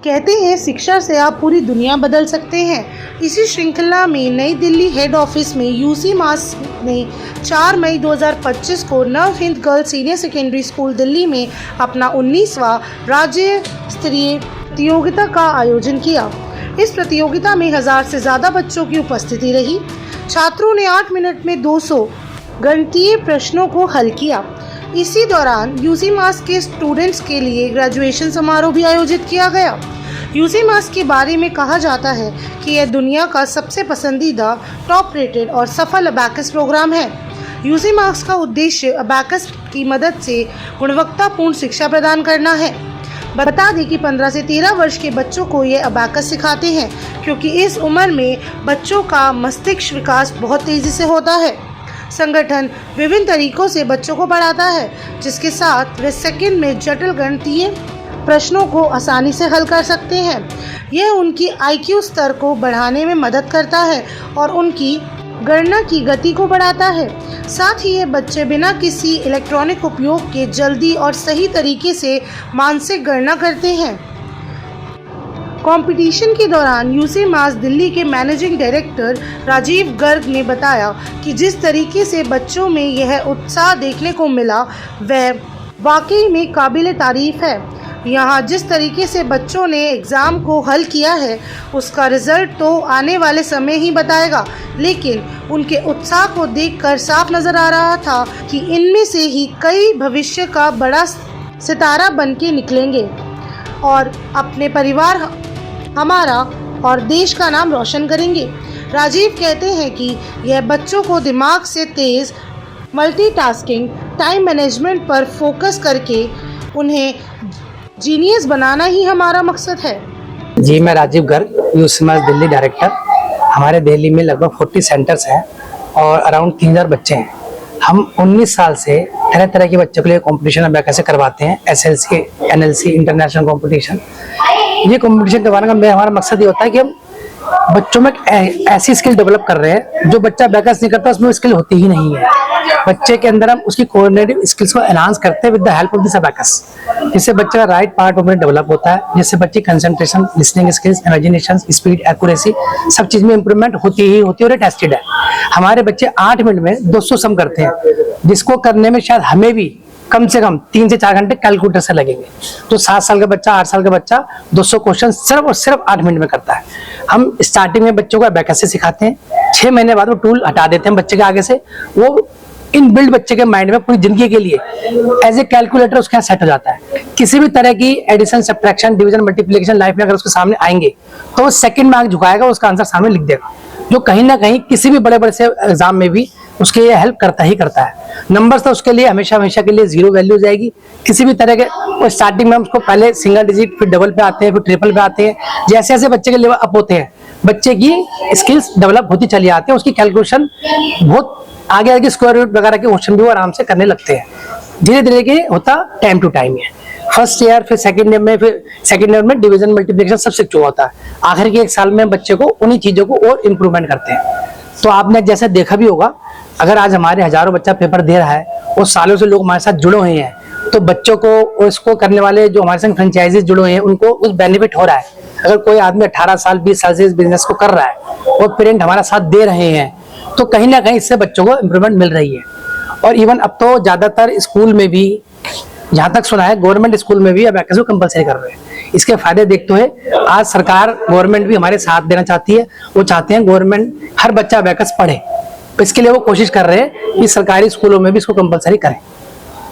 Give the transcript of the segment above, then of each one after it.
कहते हैं शिक्षा से आप पूरी दुनिया बदल सकते हैं। इसी श्रृंखला में नई दिल्ली हेड ऑफिस में यूसी मास ने 4 मई 2025 को नव Hind girls senior secondary school Delhi में अपना 19वां राज्य स्तरीय प्रतियोगिता का आयोजन किया। इस प्रतियोगिता में 1000 से ज़्यादा बच्चों की उपस्थिति रही। छात्रों ने 8 मिनट में 200 गणितीय प्रश्नों को हल किया। इसी दौरान यूसी मास के स्टूडेंट्स के लिए ग्रेजुएशन समारोह भी आयोजित किया गया। यूसी मास के बारे में कहा जाता है कि यह दुनिया का सबसे पसंदीदा, टॉप रेटेड और सफल अबैकस प्रोग्राम है। यूसी मास का उद्देश्य अबैकस की मदद से गुणवत्तापूर्ण शिक्षा प्रदान करना है। बता दें कि 15 से 13 वर्ष के बच्चों को ये अबैकस सिखाते हैं, क्योंकि इस उम्र में बच्चों का मस्तिष्क विकास बहुत तेज़ी से होता है। संगठन विभिन्न तरीकों से बच्चों को पढ़ाता है, जिसके साथ वे सेकंड में जटिल गणितीय प्रश्नों को आसानी से हल कर सकते हैं। यह उनकी IQ स्तर को बढ़ाने में मदद करता है और उनकी गणना की गति को बढ़ाता है। साथ ही ये बच्चे बिना किसी इलेक्ट्रॉनिक उपयोग के जल्दी और सही तरीके से मानसिक गणना करते हैं। कंपटीशन के दौरान यूसी मास दिल्ली के मैनेजिंग डायरेक्टर राजीव गर्ग ने बताया कि जिस तरीके से बच्चों में यह उत्साह देखने को मिला वह वाकई में काबिल तारीफ है। यहाँ जिस तरीके से बच्चों ने एग्ज़ाम को हल किया है उसका रिजल्ट तो आने वाले समय ही बताएगा, लेकिन उनके उत्साह को देखकर साफ नज़र आ रहा था कि इनमें से ही कई भविष्य का बड़ा सितारा बन के निकलेंगे और अपने परिवार, हमारा और देश का नाम रोशन करेंगे। राजीव कहते हैं कि यह बच्चों को दिमाग से तेज़, मल्टीटास्किंग, टाइम मैनेजमेंट पर फोकस करके उन्हें जीनियस बनाना ही हमारा मकसद है। जी, मैं राजीव गर्ग, यूसी मास दिल्ली डायरेक्टर। हमारे दिल्ली में लगभग 40 सेंटर्स हैं और अराउंड 3000 बच्चे हैं। हम 19 साल से तरह तरह के बच्चों के लिए कॉम्पिटिशन अबैकस से करवाते हैं। SLC, NLC, international competition. ये कॉम्पिटिशन करवाने का हमारा मकसद ये होता है कि हम बच्चों में ऐसी स्किल डेवलप कर रहे हैं जो बच्चा अबैकस नहीं करता उसमें स्किल होती ही नहीं है। बच्चे के अंदर हम उसकी कोऑर्डिनेटिव स्किल्स को एनहांस करते हैं with the help of this abacus, जिससे बच्चे का राइट पार्ट ऑफ डेवलप होता है, जिससे बच्चे concentration, listening skills, imagination, speed, accuracy सब चीज में इंप्रूवमेंट होती ही होती है और टेस्टेड है। हमारे बच्चे 8 मिनट में 200 सम करते हैं, जिसको करने में शायद हमें भी कम से कम 3 से 4 घंटे कैलकुलेटर से लगेंगे। तो 7 साल का बच्चा, 8 साल का बच्चा 200 क्वेश्चन सिर्फ और सिर्फ 8 मिनट में करता है। हम स्टार्टिंग में बच्चों को अबैकस से सिखाते हैं, 6 महीने बाद वो टूल हटा देते हैं बच्चे के आगे से। वो इन बिल्ड बच्चे के माइंड में पूरी जिंदगी के लिए एज ए कैलकुलेटर उसके यहाँ सेट हो जाता है। किसी भी तरह की addition, subtraction, division, multiplication life में अगर उसके सामने आएंगे तो वो सेकंड में आंख झुकाएगा, उसका आंसर सामने लिख देगा, जो कहीं ना कहीं किसी भी बड़े बड़े से एग्जाम में भी उसके ये हेल्प करता ही करता है। नंबर्स तो उसके लिए हमेशा के लिए 0 वैल्यू जाएगी। किसी भी तरह के स्टार्टिंग में हम उसको पहले सिंगल डिजिट, फिर डबल पे आते हैं, फिर ट्रिपल पे आते हैं। जैसे जैसे बच्चे के लेवल अप होते हैं बच्चे की स्किल्स डेवलप होती चली आती है। उसकी कैलकुलेशन बहुत आगे आगे स्क्वायर रूट वगैरह के क्वेश्चन भी वो आराम से करने लगते हैं। धीरे धीरे के होता टाइम टू टाइम है। फर्स्ट ईयर, फिर सेकंड ईयर में, फिर सेकंड ईयर में डिवीजन, मल्टीप्लिकेशन सब सीख चुका होता है। आखिर के 1 साल में बच्चे को उन्हीं चीजों को और इम्प्रूवमेंट करते हैं। तो आपने जैसे देखा भी होगा, अगर आज हमारे हजारों बच्चा पेपर दे रहा है और सालों से लोग हमारे साथ जुड़े हुए हैं, तो बच्चों को और इसको करने वाले जो हमारे संग फ्रेंचाइजीज जुड़े हुए हैं उनको उस बेनिफिट हो रहा है। अगर कोई आदमी 18 साल 20 साल से इस बिजनेस को कर रहा है और पेरेंट हमारा साथ दे रहे हैं, तो कहीं ना कहीं इससे बच्चों को इम्प्रूवमेंट मिल रही है। और इवन अब तो ज्यादातर स्कूल में भी, जहां तक सुना है, गवर्नमेंट स्कूल में भी अबैकस को कंपलसरी कर रहे हैं। इसके फायदे देखते हुए आज सरकार, गवर्नमेंट भी हमारे साथ देना चाहती है। वो चाहते हैं गवर्नमेंट हर बच्चा अबैकस पढ़े, इसके लिए वो कोशिश कर रहे हैं कि सरकारी स्कूलों में भी इसको कंपलसरी करें।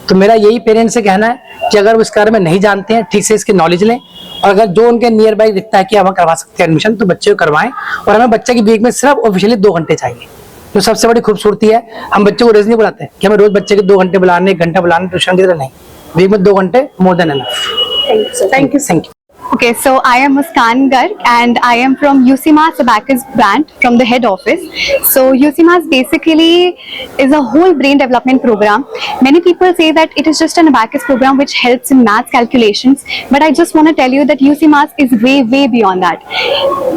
तो मेरा यही पेरेंट्स से कहना है कि अगर वो इस बारे में नहीं जानते हैं, ठीक से इसकी नॉलेज लें, और अगर जो उनके नियर बाई दिखता है कि हम करवा सकते हैं एडमिशन, तो बच्चे को करवाएं। और हमें बच्चे की वीक में सिर्फ ऑफिशियली 2 घंटे चाहिए, जो सबसे बड़ी खूबसूरती है। हम बच्चे को रोज नहीं बुलाते कि हमें रोज बच्चे के 2 घंटे बुलाने, 1 घंटा बुलाने, ट्यूशन की तरह नहीं। वीक में 2 घंटे more than enough. Thank you. Okay, so I am Muskan Garg and I am from UC Mass Abacus brand from the head office. So UC Mass basically is a whole brain development program. Many people say that it is just an abacus program which helps in math calculations, but I just want to tell you that UC Mass is way beyond that.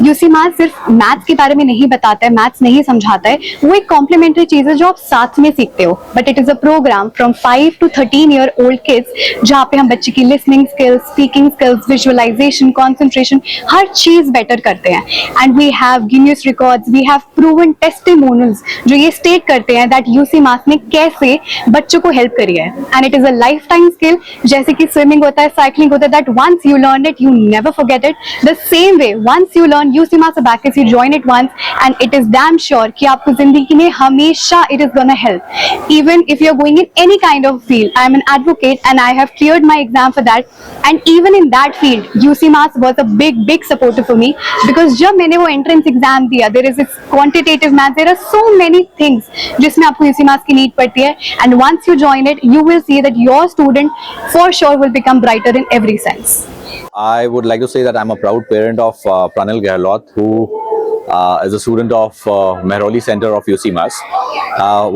UCMAS सिर्फ maths के बारे में नहीं बताता है, maths नहीं समझाता है, वो एक कॉम्प्लीमेंट्री चीज है जो आप साथ में सीखते हो, but it is a programme from 5 to 13 year old kids जहाँ पे हम बच्चे की listening skills, speaking skills, visualisation, concentration हर चीज बेटर करते हैं. And we have Guinness records, we have proven testimonials जो ये स्टेट करते हैं दैट यूसी मास ने कैसे बच्चों को हेल्प करी है. And it is a lifetime skill, जैसे कि स्विमिंग होता है, साइकिलिंग होता है, that once you learn it you never forget it. The same way once you learn UCMAS abacus you join it once and it is damn sure कि आपको जिंदगी में हमेशा it is gonna help. Even if you are going in any kind of field, I am an advocate and I have cleared my exam for that, and even in that field UCMAS was a big supporter for me, because जब मैंने वो entrance exam दिया, there is this quantitative math, there are so many things जिसमें आपको UCMAS की need पड़ती है. And once you join it you will see that your student for sure will become brighter in every sense. I would like to say that I'm a proud parent of Pranil Gehlot, who is a student of Mehroli Center of UC Mass.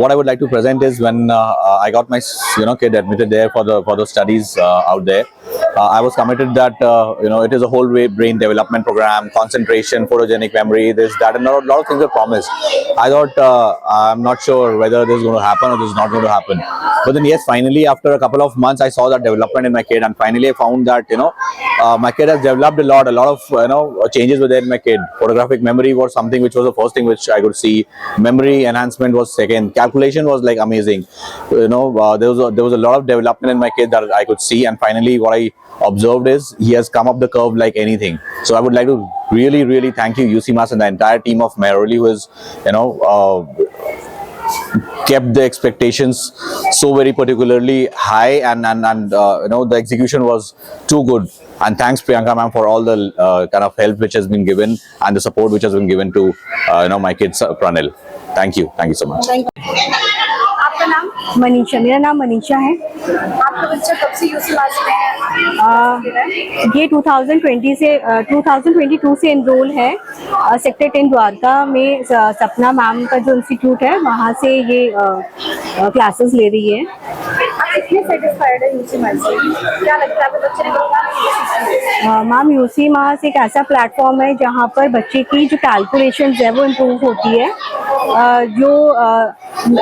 What I would like to present is when I got my kid admitted there for the studies out there. I was committed that it is a whole brain development program, concentration, photogenic memory, this, that, and a lot of things were promised. I thought I'm not sure whether this is going to happen or this is not going to happen. But then yes, finally after a couple of months, I saw that development in my kid, and finally I found that my kid has developed a lot of changes within my kid. Photographic memory was something which was the first thing which I could see. Memory enhancement was second. Calculation was like amazing. There was a lot of development in my kid that I could see, and finally what I observed is he has come up the curve like anything. So I would like to really thank you, UC Mass, and the entire team of Mehroli, who has kept the expectations so very particularly high, and the execution was too good. And thanks Priyanka ma'am for all the kind of help which has been given and the support which has been given to my kids Pranil. Thank you so much. आपका नाम? मनीषा, मेरा नाम मनीषा है. आपका बच्चा कब से UC मास में है? ये 2022 से एनरोल है सेक्टर 10 द्वारका में. सपना मैम का जो इंस्टीट्यूट है वहाँ से ये क्लासेस ले रही है. आप कितने सेटिस्फाइड है यूसी मास से? क्या लगता है आपके बच्चे ने? मैम यूसी मास एक ऐसा प्लेटफॉर्म है जहाँ पर बच्चे की जो कैलकुलेशन है वो इम्प्रूव होती है, जो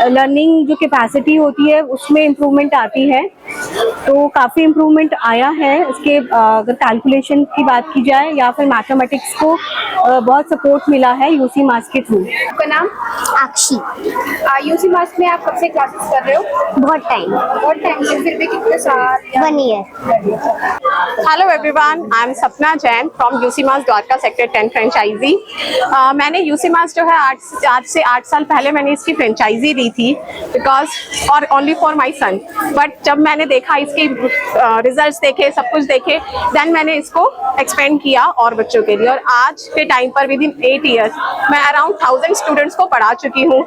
लर्निंग जो कैपेसिटी होती है उसमें इम्प्रूवमेंट आती है. तो काफ़ी इम्प्रूवमेंट आया है इसके. अगर कैलकुलेशन की बात की जाए या फिर मैथमेटिक्स को बहुत सपोर्ट मिला है यूसी मास के थ्रू. आपका नाम? अक्षी. यूसी मास में आप कब से क्लासेस कर रहे हो? बहुत टाइम से, फिर भी कितने साल? 1 year. Hello everyone, I am Sapna Jain from UCMAS Dwarka sector 10 franchise. मैंने यूसी मास जो है आज से 8 साल पहले मैंने इसकी फ्रेंचाइजी दी थी, बिकॉज और only for my son. But जब मैंने देखा इसके रिजल्ट्स देखे, सब कुछ देखे, देन मैंने इसको एक्सपेंड किया और बच्चों के लिए. और आज के टाइम पर विद इन 8 years मैं अराउंड 1000 स्टूडेंट्स को पढ़ा चुकी हूँ.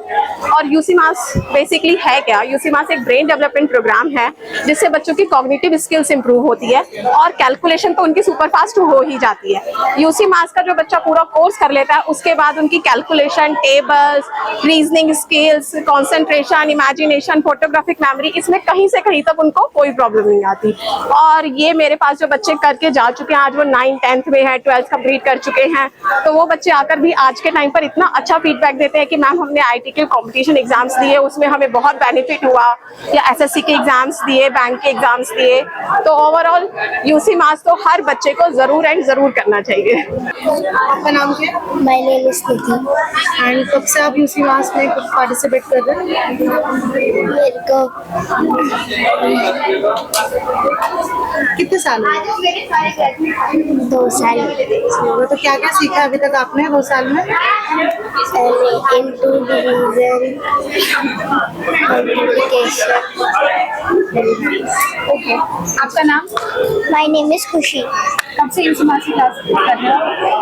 और यूसी मास बेसिकली है क्या? यूसी मास एक ब्रेन डेवलपमेंट प्रोग्राम है जिससे बच्चों की कॉग्निटिव स्किल्स इंप्रूव होती है और कैलकुलेशन तो उनकी सुपर फास्ट हो ही जाती है. यूसी मास का जो बच्चा पूरा कोर्स कर लेता है उसके बाद उनकी calculation, tables, reasoning skills, concentration, imagination, photographic memory, इसमें कहीं से कहीं तक उनको कोई प्रॉब्लम नहीं आती. और ये मेरे पास जो बच्चे करके जा चुके हैं, आज वो 9th 10th में है, 12th कंप्लीट कर चुके हैं, तो वो बच्चे आकर भी आज के टाइम पर इतना अच्छा फीडबैक देते हैं कि मैम हमने IIT के कॉम्पिटिशन एग्जाम्स दिए, उसमें हमें बहुत बेनिफिट हुआ, या SSC के एग्जाम्स दिए, बैंक के एग्जाम्स दिए. तो ओवरऑल यूसी मास तो हर बच्चे को जरूर करना चाहिए. आपका नाम क्या? My name is Nidhi. And कब से आप यूसी मास में पार्टिसिपेट कर रहे हैं? मेरे को कितने साल हुए? 2 साल. तो क्या क्या सीखा अभी तक आपने 2 साल में? Into division, multiplication. ओके. आपका नाम? My name is खुशी. कब से यूसी मास की क्लास कर रहे हो?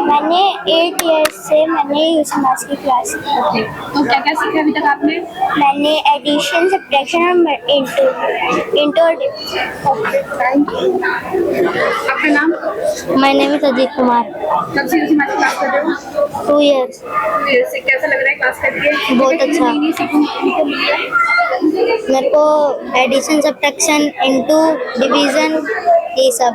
मैंने 8 years से मैंने यूसी मास की क्लास की. ओके. तो क्या क्या सीखा अभी तक आपने? मैंने एडिशन, सब्ट्रैक्शन और इंटू ओके, थैंक यू. आपका नाम? My name is Ajit Kumar. कब से यूसी मास की क्लास कर रहे हो? 2 years. से कैसा लग रहा है क्लास करके? बहुत अच्छा. मेरे को एडिशन, सब्ट्रैक्शन, इंटू, डिवीजन ये सब